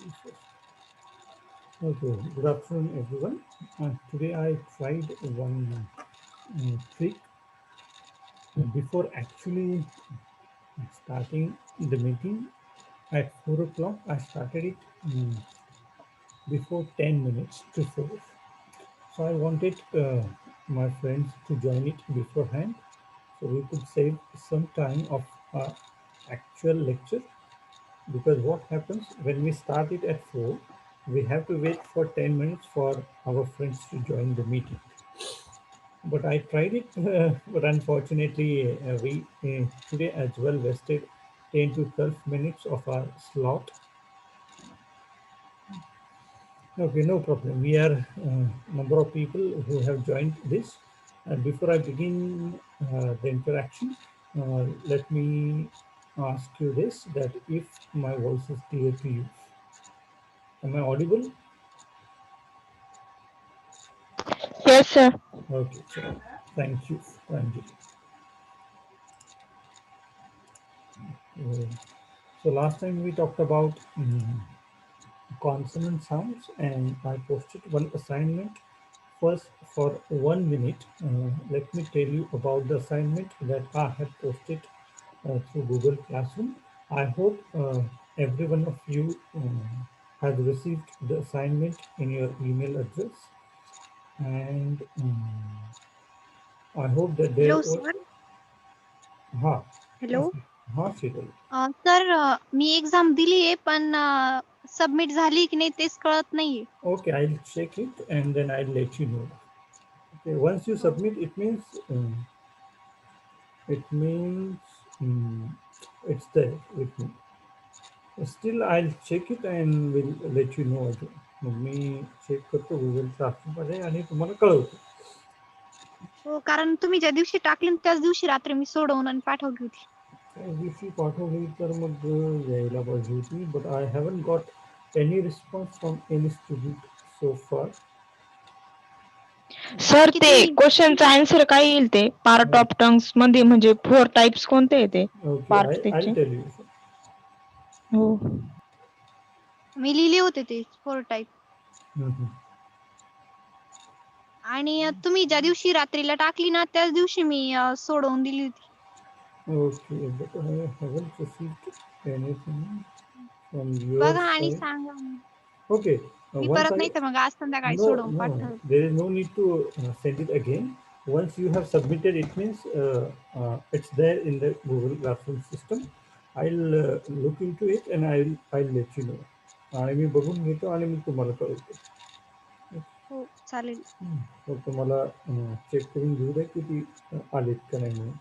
Okay, good afternoon, everyone. Today I tried one trick before actually starting the meeting at 4 o'clock. I started it before 10 minutes to 4. So I wanted my friends to join it beforehand so we could save some time of our actual lecture, because what happens when we start it at 4, we have to wait for 10 minutes for our friends to join the meeting. But I tried it, but unfortunately, we today as well wasted 10 to 12 minutes of our slot. Okay, no problem. We are number of people who have joined this. And before I begin the interaction, let me ask you this: that if my voice is clear to you, am I audible? Yes, sir. Okay, so thank you, Pranjali. Uh, so last time we talked about consonant sounds, and I posted one assignment. First, for 1 minute, let me tell you about the assignment that I have posted through Google Classroom. I hope every one of you has received the assignment in your email address, and I hope that there. Hello sir. Ha, hello. ha, Sheetal. Sir, me exam दिली आहे पण submit झाली की नाही तेच कळत नाहीये. Okay, I'll check it and then I'll let you know. Okay, once you हो. submit, it means um, it's there with me. Still, I'll check it and will let you know again. मग मी check करतो Google क्लासरूममध्ये आणि तुम्हाला कळवतो. हो, कारण तुम्ही ज्या दिवशी टाकली ना, त्याच दिवशी रात्री मी सोडवून आणि पाठवली होती. त्या दिवशी पाठवली तर मग यायला पाहिजे होती, but I haven't got any response from any student so far. Sir, ते किती? क्वेश्चनचा आन्सर काय येईल ते पार्ट ऑफ टंग्स मध्ये, म्हणजे 4 टाइप्स कोणते आहे ते ओके, पार्ट आय त्याचे? Tell you. हो. मी लिहिले होते ते 4 टाइप. आणि तुम्ही ज्या दिवशी रात्रीला टाकली ना, त्याच दिवशी मी सोडवून दिली होती. Okay, but I haven't received anything from your बघा आणि side. सांगा. Okay, मी once परत I नाही तर मग आज संध्याकाळी no सोडवून no पाठवते. there is no need to send it again. Once you have submitted, it means it's there in the Google Classroom system. I'll look into it and I'll let you know. आणि मी बघून घेतो आणि मी तुम्हाला कळवतो. हो, चालेल. तर तुम्हाला चेक करून घेऊ द्या किती आलेत का नाही म्हणून.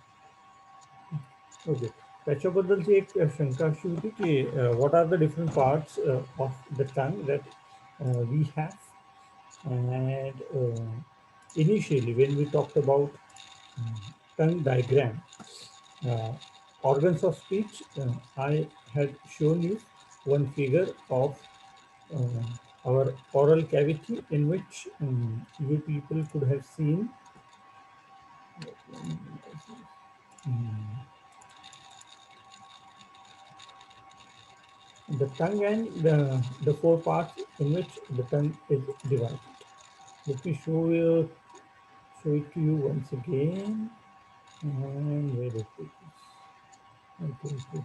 ओके, त्याच्याबद्दलची एक शंका अशी होती की what are the different parts of the tongue that we have. And initially, when we talked about tongue diagram, uh, organs of speech, I had shown you one figure of our oral cavity in which you people could have seen the tongue and the four parts in which the tongue is divided. Let me show it to you once again. And where is it? Okay, okay.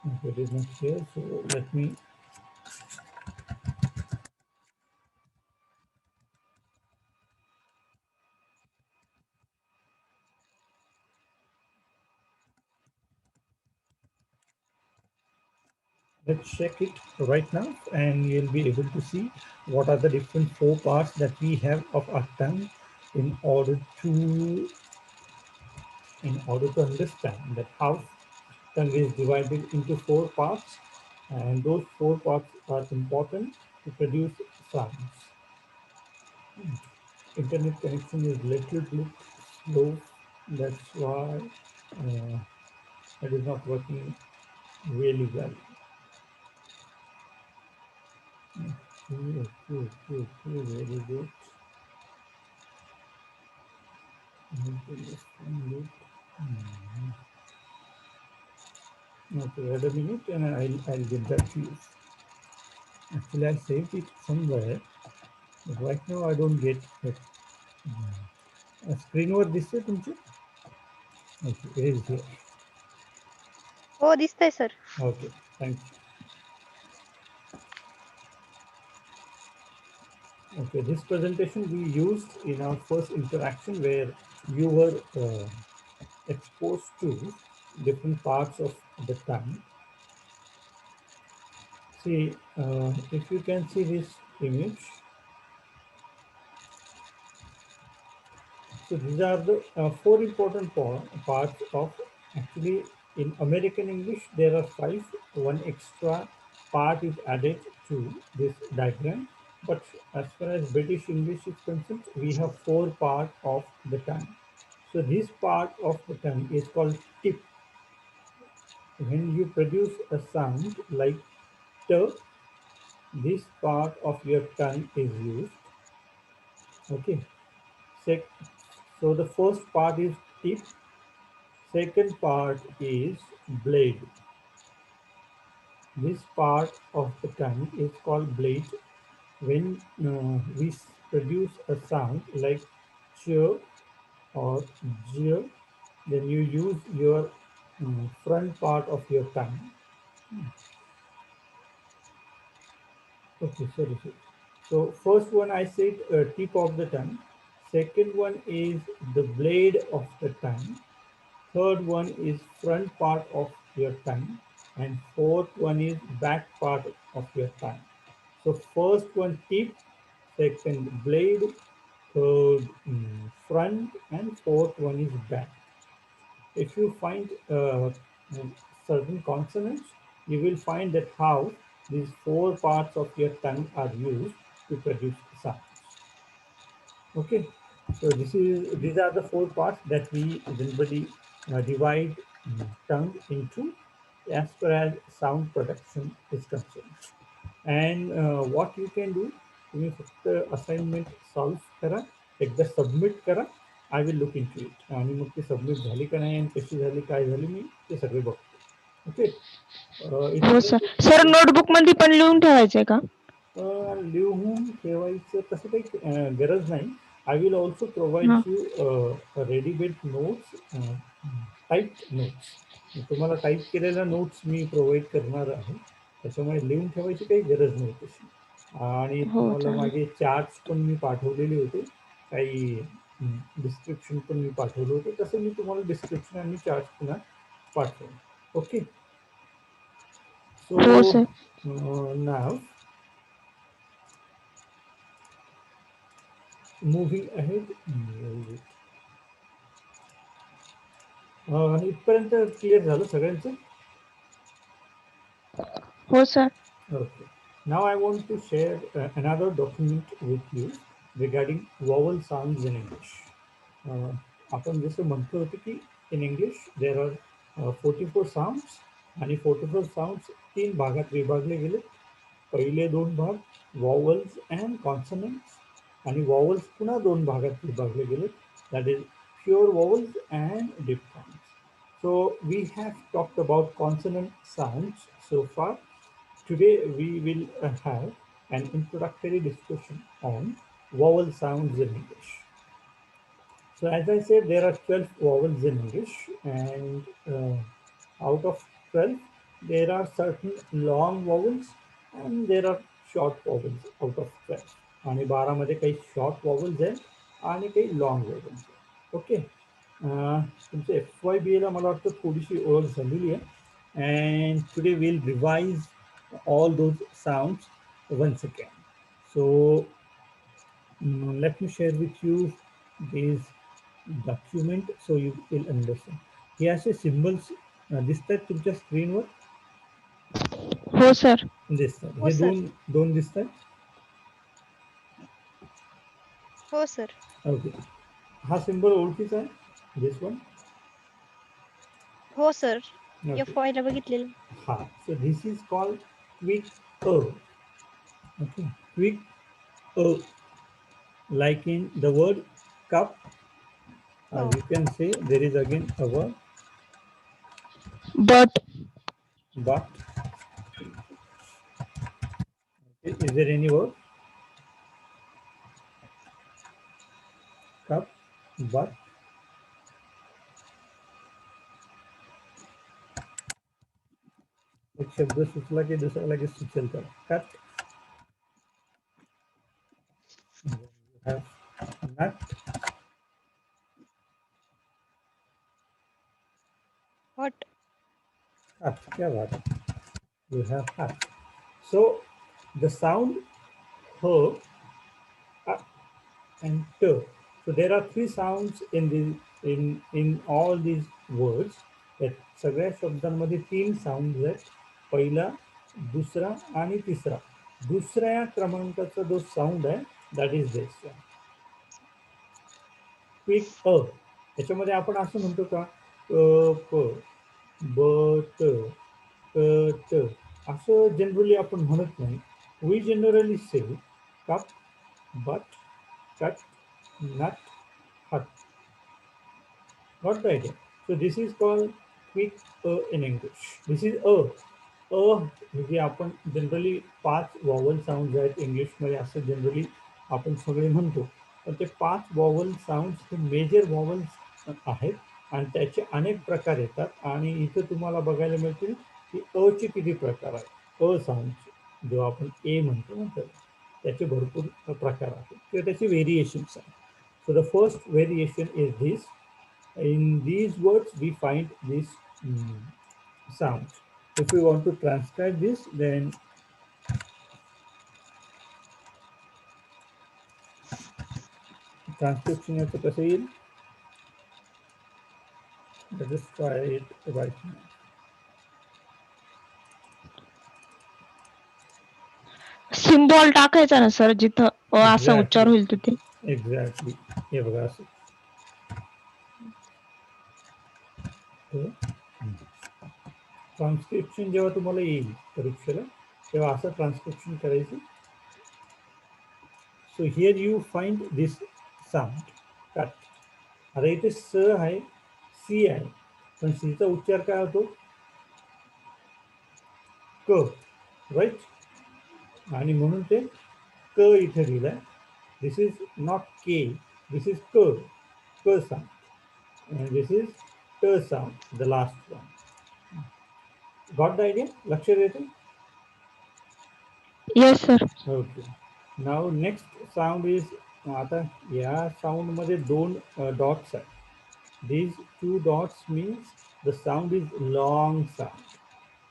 Okay, it is not here. So let me. Let's check it right now, and you'll be able to see what are the different four parts that we have of our tongue in order to understand that how tongue is divided into four parts, and those four parts are important to produce sounds. Internet connection is little bit slow. That's why it is not working really well. Okay, okay, okay, okay, very good. Okay, wait a minute and I'll get back to you. Actually, I saved it somewhere. But right now, I don't get it. Screenवर दिसतंय तुमचं? Okay, it is here. हो दिसतंय sir. Okay, thank you. Okay, this presentation we used in our first interaction where you were exposed to different parts of the tongue. See, if you can see this image, so these are the four important parts of, actually in American English there are five. One extra part is added to this diagram, but as far as British English is concerned, we have four parts of the tongue. So this part of the tongue is called tip. When you produce a sound like t, this part of your tongue is used. Okay. So the first part is tip. Second part is blade. This part of the tongue is called blade. When we produce a sound like ch or j, then you use your front part of your tongue. Okay, sorry. So first one I said tip of the tongue. Second one is the blade of the tongue. Third one is front part of your tongue. And fourth one is back part of your tongue. So first one tip, second blade, third front, and fourth one is back. If you find certain consonants, you will find that how these four parts of your tongue are used to produce sounds. Okay, so these are the four parts that we generally divide tongue into as far as sound production is concerned. And what you can do, तुम्ही फक्त assignment solve करा, एकदा submit करा. I will look into it. आणि मग ती submit झाली का नाही आणि कशी झाली काय झाली मी ते सगळे बघतो. ओके. हो सर. सर नोटबुक मध्ये पण लिहून ठेवायचंय का? लिहून ठेवायचं तसं काही गरज नाही. I will also provide you readymade notes, type notes. तुम्हाला टाईप केलेल्या नोट्स मी प्रोव्हाइड करणार आहे, त्याच्यामुळे लिहून ठेवायची काही गरज नाही तशी. आणि तुम्हाला मागे चार्ट्स पण मी पाठवलेले होते, काही डिस्क्रिप्शन पण मी पाठवलं होतं, तसं मी तुम्हाला डिस्क्रिप्शन आणि चार्ट्स पुन्हा पाठवेन. ओके. सो नाव moving ahead. इथपर्यंत क्लिअर झालं सगळ्यांचं? हो sir. Okay. Now I want to share another document with you regarding vowel sounds in English. आपण जसं म्हणतो होतं की in English there are 44 sounds आणि 44 sounds तीन भागात विभागले गेले. पहिले दोन भाग vowels and consonants, आणि vowels पुन्हा दोन भागात विभागले गेले, that is pure vowels and diphthongs. So we have talked about consonant sounds so far. Today we will have an introductory discussion on vowel sounds in English. So as I said, there are 12 vowels in English, and out of 12, there are certain long vowels and there are short vowels out of 12. आणि 12 मध्ये काही short vowels आहेत आणि काही long vowels आहेत. Okay. तुमचं FYBA ला मला वाटतं थोडीशी ओळख झालेली आहे. And today we'll revise all those sounds once again. So let me share with you this document so you will understand. हे असे सिम्बल्स दिसतात तुमच्या स्क्रीनवर? हो सर. दिसतात. हे दोन दिसतात? हो सर. ओके. हा सिम्बल ओळखीचा आहे? This one? हो सर. FY ला बघितलेलं. हा. सो this is called quick a. Okay. Quick a. Like in the word cup, you can say there is again a word. But. Is there any word? Cup, but. एक शब्द सुचला की दुसरा लगेच सुचेल तर. Cut. You have nut. What? Hut. क्या बात है. You have hut. So the sound h, and t. So there are three sounds in all these words. that सगळ्या शब्दांमध्ये तीन साऊंड आहेत. पहिला, दुसरा आणि तिसरा. दुसऱ्या क्रमांकाचा जो साऊंड आहे दॅट इज दिस क्विक अ. त्याच्यामध्ये आपण असं म्हणतो का प ब ट क ट असं जनरली आपण म्हणत नाही. वी जनरली से cup, but, cut, nut, hut. Got the idea? So this is called quick in English. This is a. म्हणजे आपण जनरली 5 वॉवल साऊंड आहेत इंग्लिशमध्ये असं जनरली आपण सगळे म्हणतो. पण ते 5 वॉवल साऊंड हे मेजर वॉवल्स आहेत आणि त्याचे अनेक प्रकार येतात. आणि इथं तुम्हाला बघायला मिळतील की अचे किती प्रकार आहेत. अ साऊंडचे जेव्हा आपण ए म्हणतो ना तर त्याचे भरपूर प्रकार आहेत किंवा त्याचे व्हेरिएशन्स आहेत. So the first variation is this. In these words we find this sound. If we want to transcribe this, then transcription याचं कसं येईल? Let us try it right now. Symbol टाकायचा ना सर जिथं असा उच्चार होईल तिथे. एक्झॅक्टली. हे बघा असं. ट्रान्सक्रिप्शन जेव्हा तुम्हाला येईल परीक्षेला तेव्हा असं ट्रान्सक्रिप्शन करायचं. So here you find this sound cut. आता इथे स आहे, सी आहे, पण सीचा उच्चार काय होतो? क, राईट. आणि म्हणून ते क इथे दिलाय. दिस इज नॉट के, दिस इज क, क sound. and this is t sound, the last one. Got the idea? लक्ष देते? Yes sir. Okay. Now next sound is आता या sound मध्ये दोन dots आहेत. These two dots means the sound is long sound.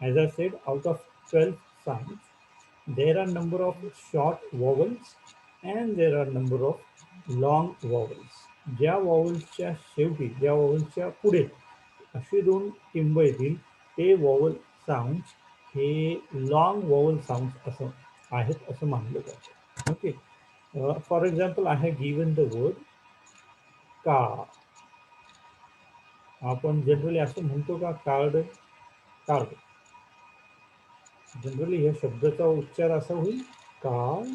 As I said, out of 12 sounds, there are number of short vowels and there are number of long vowels. ज्या वॉवल्सच्या शेवटी, ज्या वॉवल्सच्या पुढे असे दोन टिंब येतील ते वॉवल साऊंड्स हे long vowel sounds असं आहेत असं मानलं जातं. Okay. For example I have given the word का. आपण जनरली असं म्हणतो का कार्ड, कार्ड. जनरली या शब्दाचा उच्चार असा होईल card.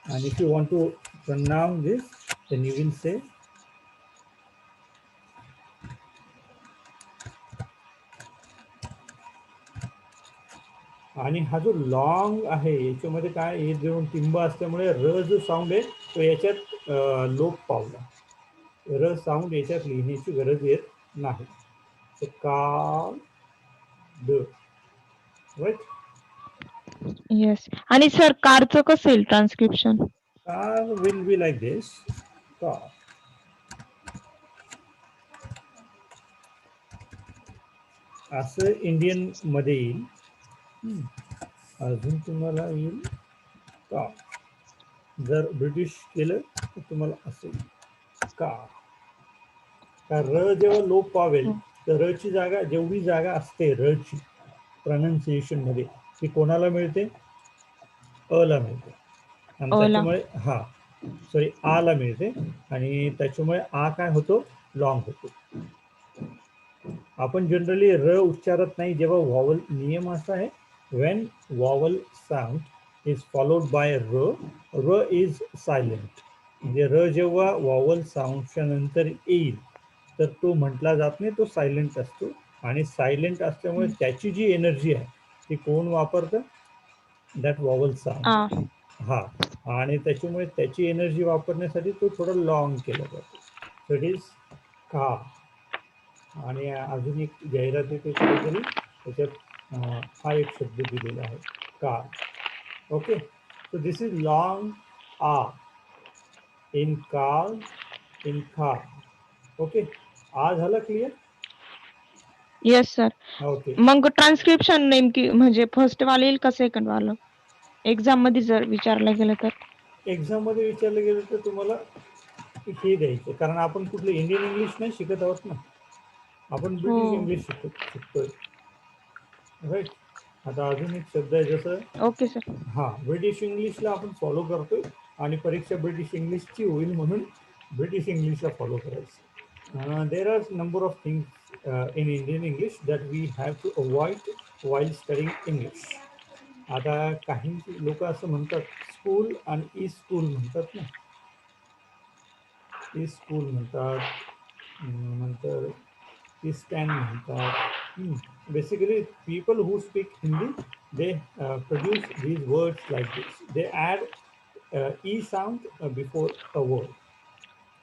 And if you want to pronounce this, then you will say आणि हा जो लॉंग आहे याच्यामध्ये काय हे दोन टिंब असल्यामुळे र जो साऊंड आहे तो याच्यात लोप पावला. र साऊंड याच्यात लिहिण्याची गरज येत नाही. का ड, राईट. येस. आणि सर कारचं कसं येईल transcription? Car will be like this. Car. असं इंडियन मध्ये येईल. अजून तुम्हाला येईल का. जर ब्रिटिश केलं तर तुम्हाला असं येईल का. र जेव्हा लोप पावेल तर र ची जागा, जेवढी जागा असते र ची प्रोनाउन्सिएशन मध्ये ती कोणाला मिळते? अ ला मिळते. आणि त्याच्यामुळे हा सॉरी आ ला मिळते आणि त्याच्यामुळे आ काय होतो? लॉंग होतो. आपण जनरली र उच्चारत नाही जेव्हा वॉवल. नियम असा आहे, when vowel sound is followed by r, r is silent. म्हणजे र जेव्हा वॉवल साऊंडच्या नंतर येईल तर तो म्हटला जात नाही, तो सायलेंट असतो. आणि सायलेंट असल्यामुळे त्याची जी एनर्जी आहे ती कोण वापरतं? That vowel sound. आ हा, आणि त्याच्यामुळे त्याची एनर्जी वापरण्यासाठी तो थोडा लॉंग केला जातो. सो इट इज का. आणि अजून एक जाहिरातीत कुठेतरी त्याच्यात हा एक शब्द दिलेला आहे, का. Okay, so this is long आ इन कार, इन खा. ओके, आ झालं क्लिअर? Yes sir. ओके. मग ट्रान्स्क्रिप्शन नेमकी म्हणजे फर्स्ट वाला येईल का सेकंड वाला, एक्झाम मध्ये जर विचारलं गेलं तर? एक्झाम मध्ये विचारलं गेलं तर तुम्हाला हे द्यायचं, कारण आपण कुठलं इंडियन इंग्लिश नाही शिकत आहोत ना, आपण ब्रिटिश हो. इंग्लिश शिकतोय. राईट. आता अजून एक शब्द आहे जसं, ओके सर. हा, ब्रिटिश इंग्लिशला आपण फॉलो करतोय आणि परीक्षा ब्रिटिश इंग्लिशची होईल म्हणून ब्रिटिश इंग्लिशला फॉलो करायचं. There are number of things in Indian English that we have to avoid while studying English. आता काही लोक असं म्हणतात, स्कूल आणि ई स्कूल म्हणतात ना, ई स्कूल म्हणतात, नंतर ई स्टँड म्हणतात. Basically people who speak Hindi, they produce these words like this. They add e sound before a word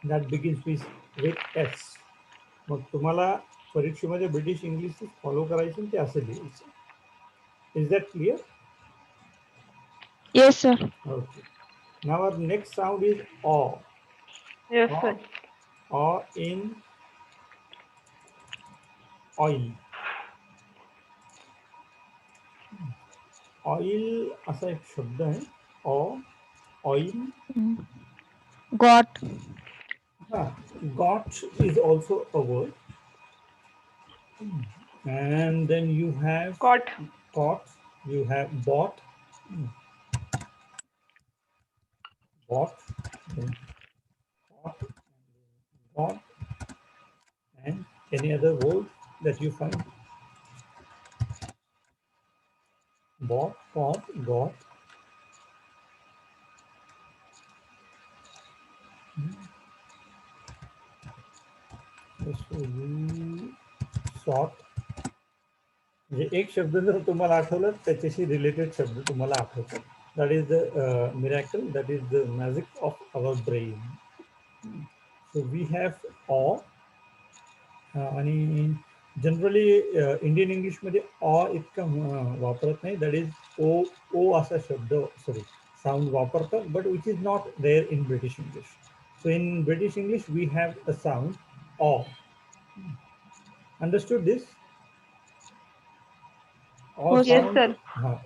that begins with s. मग तुम्हाला परीक्षेमध्ये ब्रिटिश इंग्लिश फॉलो करायचं, ते असं लिहायचं. Is that clear? Yes sir. Okay. Now our next sound is aw. Yes Aw, sir. aw in oil. Oil असा एक शब्द आहे, ऑइल. गॉट. हा, got is also a word. And then you have got. caught, you have bought, bought, then caught, got, and any other word that you find. Bought, caught, got. So you sought. म्हणजे एक शब्द जर तुम्हाला आठवलं, त्याच्याशी related शब्द तुम्हाला आठवतात. That is the miracle, that is the magic of our brain. So we have ऑ. आणि जनरली इंडियन इंग्लिशमध्ये ऑ इतका वापरत नाही. दॅट इज ओ, ओ असा शब्द, सॉरी, साऊंड वापरतात, but which is not there in British English. So in British English we have a sound ऑ. Understood this? All हो sound. Sir.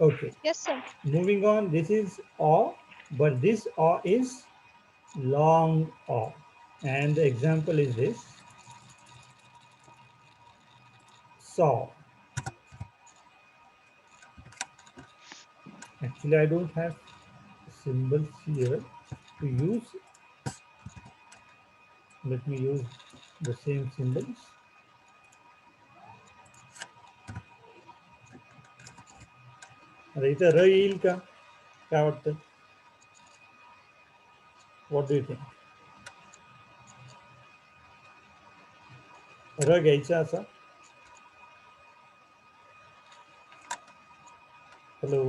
Okay. Yes sir. Moving on, this is aw, but this aw is long aw. And the example is this: saw. Actually, I don't have symbols here to use. Let me use the same symbols. आता इथं र येईल का, काय वाटतं? What do you think? र घ्यायचा असा? Hello,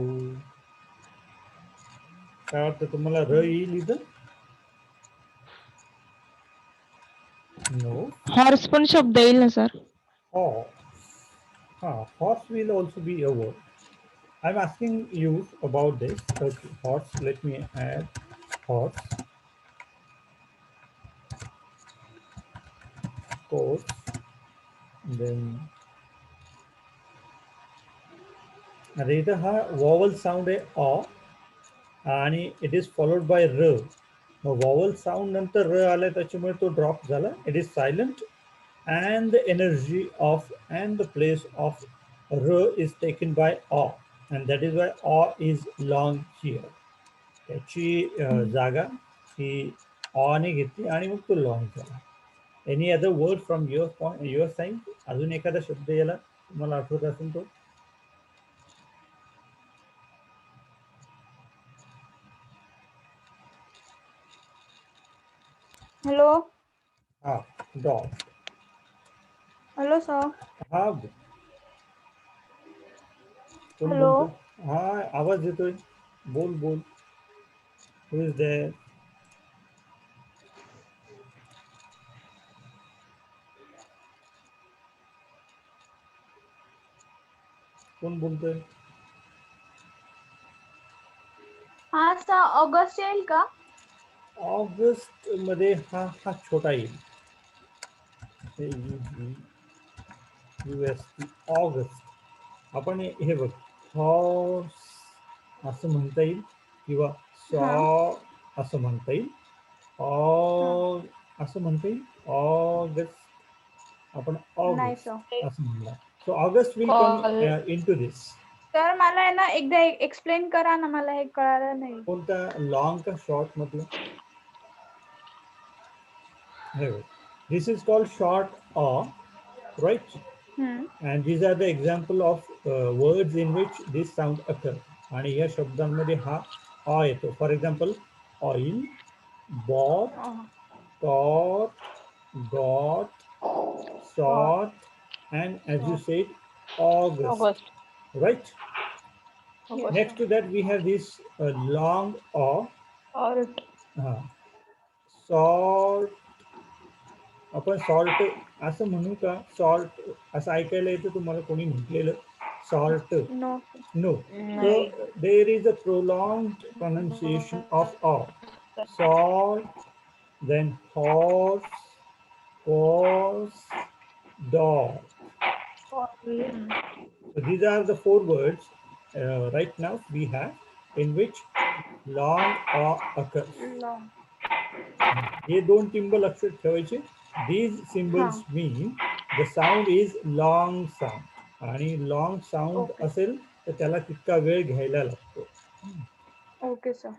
काय वाटतं तुम्हाला, र येईल इथं? नो. हॉर्स पण शब्द येईल ना sir? Horse. Horse will also be a word. I'm asking you about this. Okay, horse. Let me add horse. Horse. Then आता इथं हा वॉवल साऊंड आहे ऑ, आणि it is followed by R. मग वॉवल साऊंड नंतर र आलाय, त्याच्यामुळे तो ड्रॉप झाला. It is silent, and the energy of and the place of r is taken by a, and that is why a is long here. त्याची जागा ही a ने घेतली आणि मग तो लॉंग झाला. Any other word from your side? अजून एखादा शब्द याला तुम्हाला आठवत असेल तो? हॅलो. हा, डॉग. Hello sir. हा, कोण हॅलो. बोलतो? हा आवाज येतोय, बोल बोल. Who is there? कोण बोलतोय? हा सर, ऑगस्ट येईल का? ऑगस्ट मध्ये हा हा छोटा येईल. UST August. आपण हे बघ, हॉर्स असं म्हणता येईल किंवा हा सॉ असं म्हणता येईल, असं म्हणता येईल. ऑगस्ट आपण नाही ऑगस्ट सर. असं म्हणला. So August will come into this. Sir मला आहे ना एकदा एक्सप्लेन करा ना, मला हे कळालं नाही. कोणता, लॉंग का शॉर्ट मधलं? हे बघ, दिस इज कॉल्ड शॉर्ट ऑ, right? and these are the example of words in which this sound occur. आणि या शब्दांमध्ये हा ऑ येतो. For example, oil, bought, taught, got, sought, and as you said, August, right? Next to that we have this long o, salt. आपण salt असं म्हणू का? सॉल्ट असं ऐकायला येतं तुम्हाला कोणी म्हटलेलं? Salt? No. No. So there is a prolonged pronunciation of o. Salt, then horse, horse, dog. So these are the four words right now we have in which long o occurs. हे दोन टिंब लक्षात ठेवायचे. These symbols mean the sound is long sound. आणि long sound असेल तर त्याला तितका वेळ घ्यायला लागतो. Okay sir.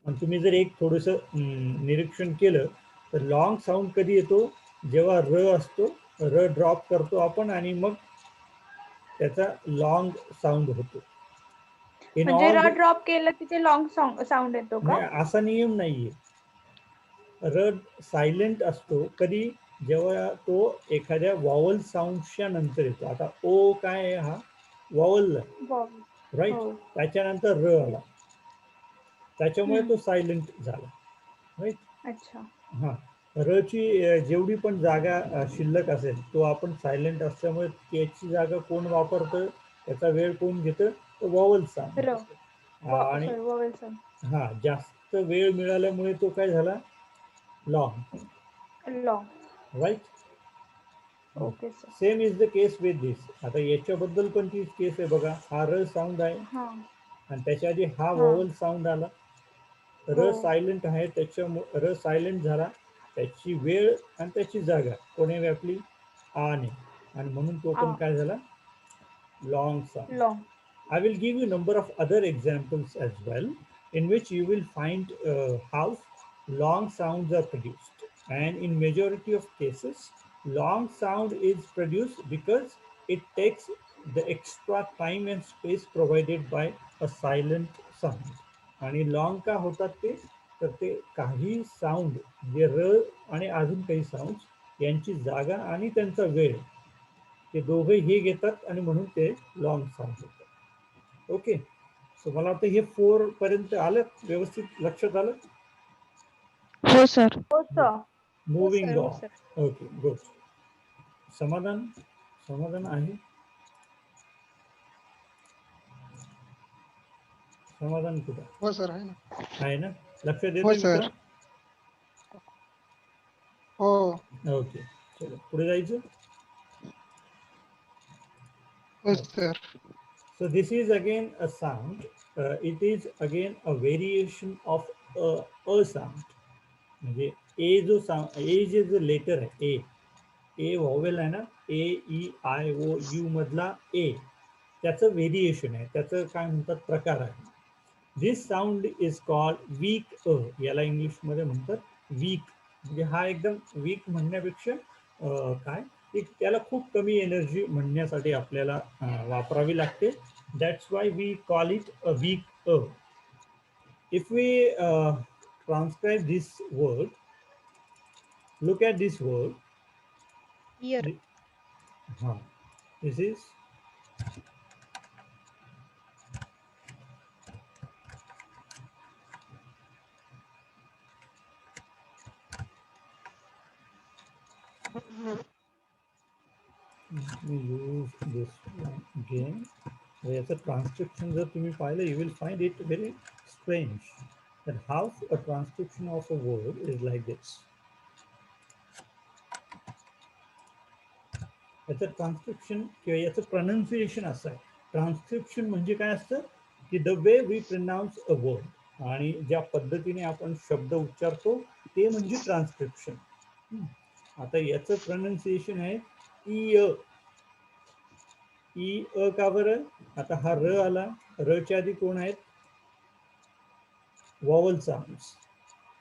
आणि तुम्ही जर एक थोडस निरीक्षण केलं तर लॉंग साऊंड कधी येतो? जेव्हा र असतो, र ड्रॉप करतो आपण आणि मग त्याचा लॉंग साऊंड होतो. इन म्हणजे ऑल र ड्रॉप केलं की ते लॉंग साऊंड येतो का? नाही, असा नियम नाहीये. र सायलेंट असतो कधी? जेव्हा तो एखाद्या वॉवल साऊंडच्या नंतर येतो. आता ओ काय आहे? हा वॉवल, राईट? त्याच्यानंतर र आला, त्याच्यामुळे तो सायलेंट झाला, राईट? अच्छा. हा, र ची जेवढी पण जागा शिल्लक असेल, तो आपण सायलेंट असल्यामुळे त्याची जागा कोण वापरतं, त्याचा वेळ कोण घेतं? तो वॉवल साऊंड. आणि वॉवेल साऊंड. हा, जास्त वेळ मिळाल्यामुळे तो काय झाला? Long, right? Okay sir. Same is the case with this. आता याच्याबद्दल पण तीच केस आहे बघा. हा र साऊंड आहे आणि त्याच्या आधी हा वॉवल साऊंड आला. र सायलेंट आहे, त्याच्यामुळे र सायलेंट झाला, त्याची वेळ आणि त्याची जागा कोणी व्यापली? आने, आणि म्हणून तो पण काय झाला? Long sound. I will give you a number of other examples as well in which you will find how long sounds are produced. And in majority of cases, long sound is produced because it takes the extra time and space provided by a silent sound. आणि long का होतात ते? तर ते काही sound जे र आणि अजून काही साऊंड यांची जागा आणि त्यांचा वेळ, ते दोघे हे घेतात आणि म्हणून ते लॉंग साऊंड होतात. ओके, सो मला वाटतं हे 4 पर्यंत आलं, व्यवस्थित लक्षात आलं? हो sir. Moving on. Okay, good. समाधान, समाधान आहे? समाधान कुठं? हो सर, आहे ना. आहे ना? लक्षात हो येतं सर. मित्र? हो. ओके, चलो पुढे जायचं. हो sir. So this is again a sound. It is again a variation of a sound. म्हणजे ए जो साऊंड, ए जे जो लेटर आहे, ए व्हॉवेल आहे ना, ए ई आय ओ यू मधला ए, त्याचं व्हेरिएशन आहे, त्याचं काय म्हणतात, प्रकार आहे. This sound is called weak a. याला इंग्लिशमध्ये म्हणतात वीक. म्हणजे हा एकदम वीक म्हणण्यापेक्षा काय, त्याला खूप कमी एनर्जी म्हणण्यासाठी आपल्याला वापरावी लागते. That's why we call it a weak a. If we transcribe this word, look at this word. Ear. This is Let me use this one again. याचं ट्रान्सक्रिप्शन जर तुम्ही पाहिलं, you will find it very strange that how a transcription of a word is like this. याचं transcription किंवा याचं pronunciation असं आहे. Transcription म्हणजे काय असतं की the way we pronounce a word, आणि ज्या पद्धतीने आपण शब्द उच्चारतो ते म्हणजे ट्रान्सक्रिप्शन. आता याचं प्रोनाउन्सिएशन आहे ई अ का बरं? आता हा र आला, रच्या आधी कोण आहेत? Vowel sounds.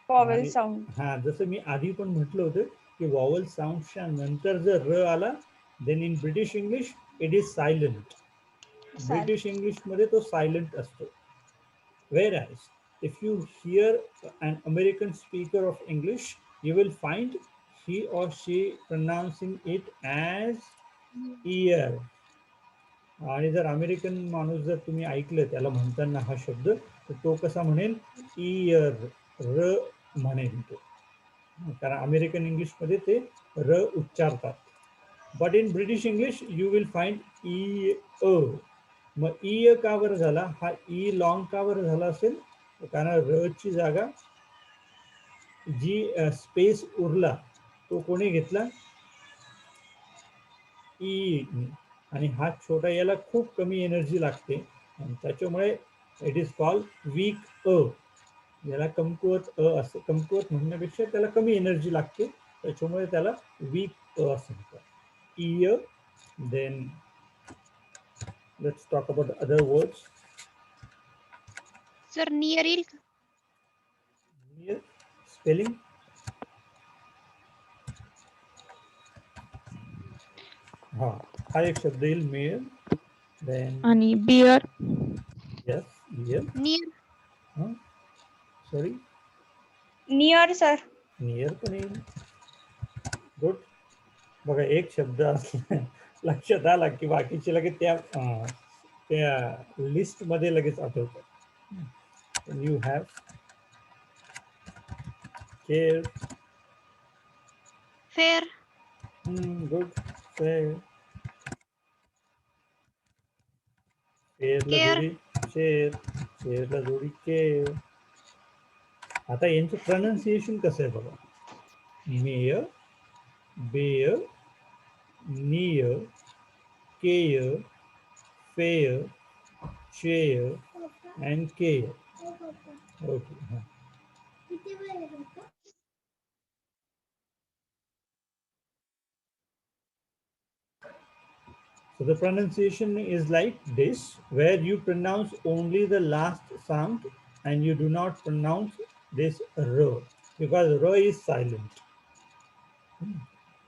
Vowel sound. हा, जसं मी आधी पण म्हटलं होतं की वॉवल साऊंडच्या नंतर जर र आला, then in British English it is silent. British English मध्ये तो सायलेंट असतो. Whereas if you hear an American speaker of English, you will find he or she pronouncing it as ear. आणि जर अमेरिकन माणूस जर तुम्ही ऐकलं त्याला म्हणताना हा शब्द, तर तो कसा म्हणेल? इयर, र म्हणेल तो, कारण अमेरिकन इंग्लिश मध्ये ते र उच्चारतात. But in British English you will find e a. मग ई का बरं झाला? हा ई लॉंग का बरं झाला असेल? कारण र ची जागा जी स्पेस उरला तो कोणी घेतला? ई. आणि हा छोटा याला खूप कमी एनर्जी लागते आणि त्याच्यामुळे it is called weak a. याला कमकुवत अ असं, कमकुवत म्हणण्यापेक्षा त्याला कमी एनर्जी लागते, त्याच्यामुळे त्याला वीक अ असं म्हणतात. E a. Then let's talk about the other words. Sir near येईल का? Near spelling. हा, हा एक शब्द येईल मेयर. देन आणि बियर. Yes, beer. नियर. हा, सॉरी, नियर सर. नियर पण येईल. गुड. बघा, एक शब्द असला लक्षात आला की बाकीचे लगेच त्या लिस्ट मध्ये लगेच आठवतात. You have care. Fair. Good. Fair. फेअरला केअर. जोडी शेअर, शेअरला जोडी केअर. आता यांचं प्रोनाउन्सिएशन कसं आहे बघा. Mayor, bear, near, care, fair, chair and care. Okay. So the pronunciation is like this, where you pronounce only the last sound and you do not pronounce this r, because r is silent.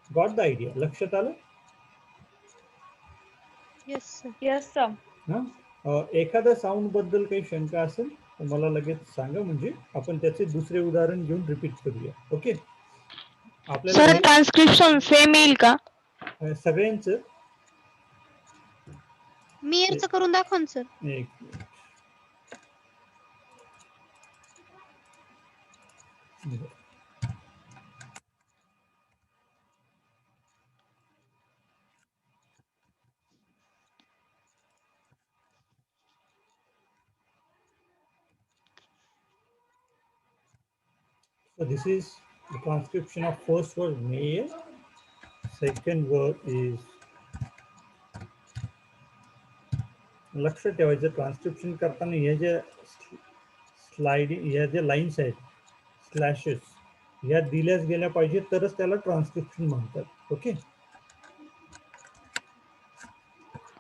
Got the idea? लक्षात आलं? Yes sir. Yes sir. एखाद्या sound बद्दल काही शंका असेल तर मला लगेच सांगा, म्हणजे आपण त्याचे दुसरे उदाहरण घेऊन रिपीट करूया. ओके. आपल्याला सर ट्रान्सक्रिप्शन सेम येईल का? सगळ्यांचं मियरचं करून दाखवा ना सर. एक minute. So this is the transcription of first word mayor. Second word is, लक्ष ठेवायचं ट्रान्सक्रिप्शन करताना हे जे स्लाइडिंग, ह्या जे लाईन्स आहेत, स्लॅशेस, ह्या दिल्याच गेल्या पाहिजे तरच त्याला ट्रान्सक्रिप्शन म्हणतात. ओके.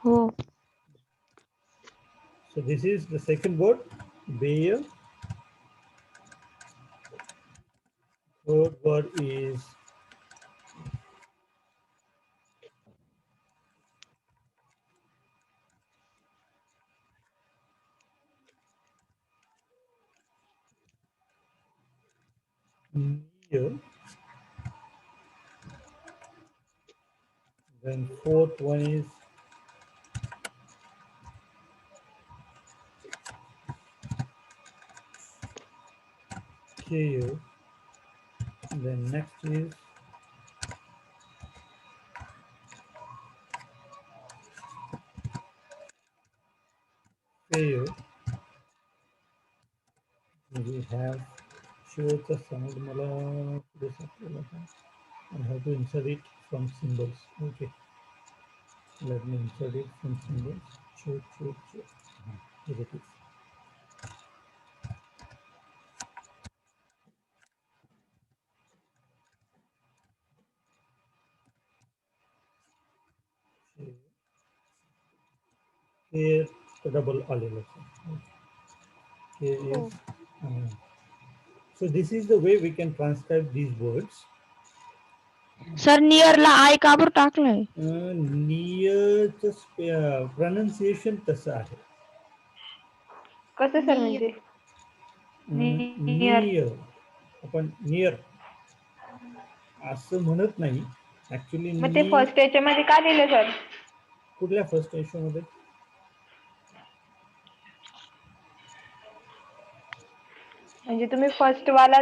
हो. So this is the second word, bear. Third word is near. Then fourth one is care. Then next is pair. We have शेवटचा sound मला पुढे सापडला का? I have to insert it from symbols. Okay. Let me insert it from symbols. Show. Here it is. Here the double आलेलं आहे. Here is. So this is the way we can transcribe these words. Sir नियरला I का बरं टाकलंय? नियरचं pronunciation तसं आहे. कसं sir म्हणजे नियर आपण नियर असं म्हणत नाही ऍक्च्युली. मग ते फर्स्ट याच्यामध्ये का दिलं सर? कुठल्या फर्स्ट याच्यामध्ये? म्हणजे तुम्ही फर्स्ट वाला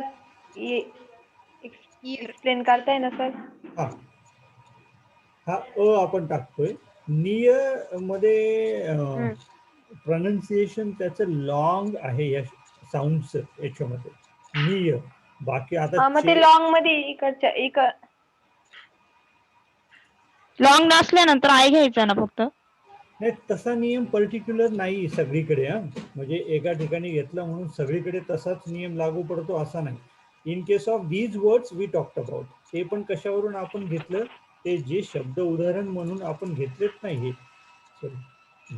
एक्सप्लेन करताय ना सर? हा आपण टाकतोय. नियर मध्ये प्रोनाउन्सिएशन त्याचं लॉंग आहे या साऊंडचं याच्यामध्ये नियर. बाकी आता मग ते लॉंग मध्ये इकडच्या लॉंग नसल्यानंतर आय घ्यायचा ना फक्त? नाही, तसा नियम पर्टिक्युलर नाही सगळीकडे. म्हणजे एका ठिकाणी घेतला म्हणून सगळीकडे तसाच नियम लागू पडतो असा नाही. In case of these words we talked about. ते पण कशावरून आपण घेतलं? ते जे शब्द उदाहरण म्हणून आपण घेतलेत नाही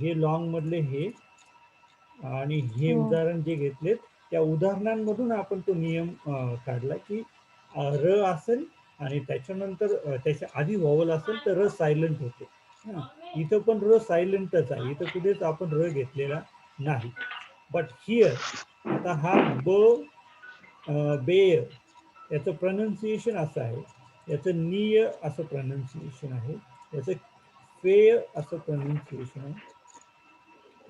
हे लॉंग मधले हे आणि हे उदाहरण जे घेतलेत त्या उदाहरणांमधून आपण तो नियम काढला की र असेल आणि त्याच्यानंतर त्याच्या आधी वॉवल असेल तर र सायलेंट होतो. इथं पण र सायलेंटच आहे. इथं कुठेच आपण र घेतलेला नाही. बट हिअर आता हा बेयर याचं प्रोनाउन्सिएशन असं आहे. याचं निय असं प्रोनाउन्सिएशन आहे. याचं फेय असं प्रोनाउन्सिएशन आहे.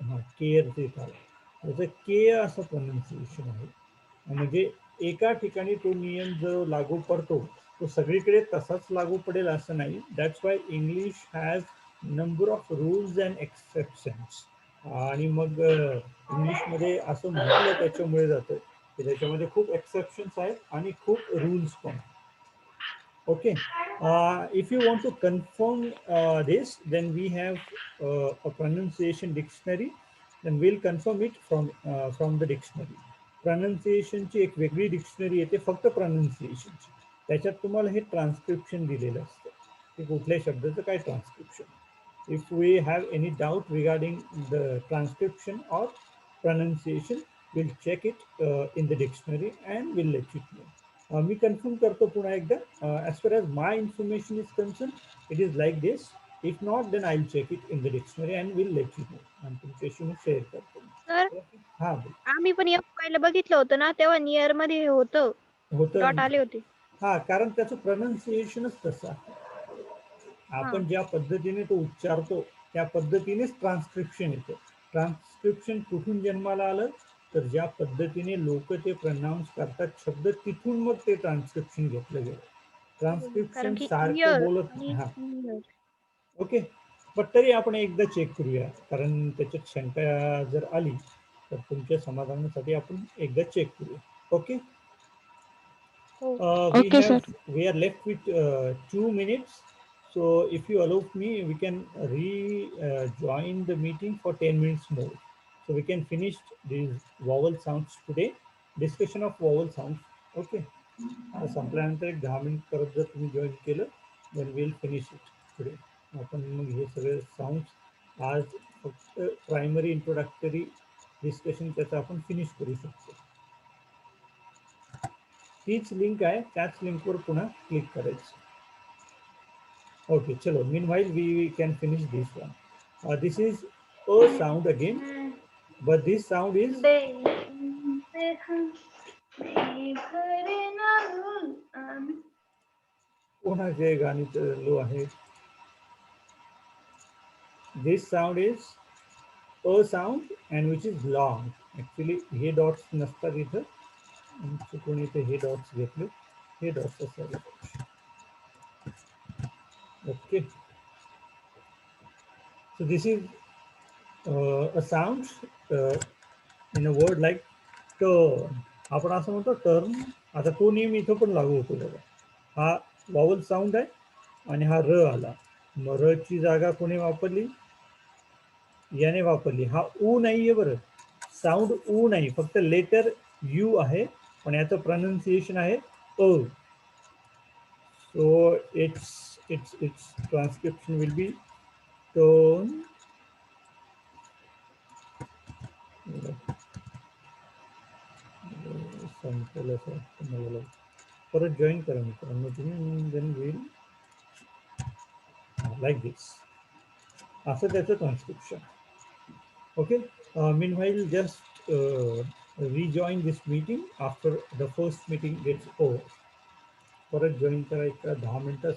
हा केअर ते याचं के असं प्रोनाउन्सिएशन आहे. म्हणजे एका ठिकाणी तो नियम जो लागू पडतो तो सगळीकडे तसाच लागू पडेल असं नाही. That's why English has number of rules and exceptions. आणि मग इंग्लिशमध्ये असं म्हटलं त्याच्यामुळे जातं की त्याच्यामध्ये खूप एक्सेप्शन्स आहेत आणि खूप रूल्स पण. Okay. If you want to confirm this, then we have a pronunciation dictionary. Then we'll confirm it from the dictionary. Pronunciation ची एक वेगळी डिक्शनरी येते फक्त pronunciation ची. त्याच्यात तुम्हाला हे ट्रान्सक्रिप्शन दिलेलं असतं की कुठल्या शब्दाचं काय transcription. If we have any doubt regarding the transcription or pronunciation, we'll check it in the dictionary and we'll let you know. Me confirm करतो पुन्हा एकदा. As far as my information is concerned, it is like this. If not, then I'll check it in the dictionary and we'll let you know. आणि तुमच्याशी मी share करतो. Sir हा आम्ही पण पहिलं बघितलं होतं ना तेव्हा नियर मध्ये होतं डॉट आले होते. हा कारण त्याचं प्रोनाउन्सिएशनच तसं आहे. आपण ज्या पद्धतीने तो उच्चारतो त्या पद्धतीनेच ट्रान्सक्रिप्शन येतं. ट्रान्सक्रिप्शन कुठून जन्माला आलं तर ज्या पद्धतीने लोक ते प्रोनाउन्स करतात शब्द तिथून मग ते ट्रान्सक्रिप्शन घेतलं गेलं. ट्रान्सक्रिप्शन सारखं बोलत हा ओके. बट तरी आपण एकदा चेक करूया कारण त्याच्यात शंका जर आली तर तुमच्या समाधानासाठी आपण एकदा चेक करूया. Okay. we are left with 2 minutes. So if you allow me, we can join the meeting for 10 minutes more. So we can finish these vowel sounds today. Discussion of vowel sounds. Okay. संपल्यानंतर एक 10 minute परत जर तुम्ही join केलं then we'll finish it today. आपण मग हे सगळे sounds आज फक्त प्रायमरी इंट्रोडक्टरी डिस्कशन त्याचं आपण फिनिश करू शकतो. तीच लिंक आहे त्याच लिंकवर पुन्हा क्लिक करायचं. ओके चलो. meanwhile we can finish this one. This is a sound again, but this sound is कोणाचे गाणीच लो आहे. This sound is a sound and which is long. Actually हे डॉट्स नसतात इथं. चुकून इथे हे डॉट्स घेतले. हे डॉट्स असावे. Okay. So this is a sound in a word like turn. आपण असं म्हणतो टर्न. आता तो नियम इथं पण लागू होतो बघा. हा वॉवल साऊंड आहे आणि हा र आला. मग र ची जागा कोणी वापरली? याने वापरली. हा ऊ नाहीये बरं, साऊंड ऊ नाही, फक्त लेटर यू आहे, पण याचं प्रोनाउन्सिएशन आहे अ. So it's transcription will be turn. संपलं असं वाटतं मला. परत जॉईन करा मित्रांनो तुम्ही. Then will like this. असं त्याचं transcription. Okay, meanwhile just rejoin this meeting after the first meeting gets over. परत जॉईन करायचं 10 मिनिटं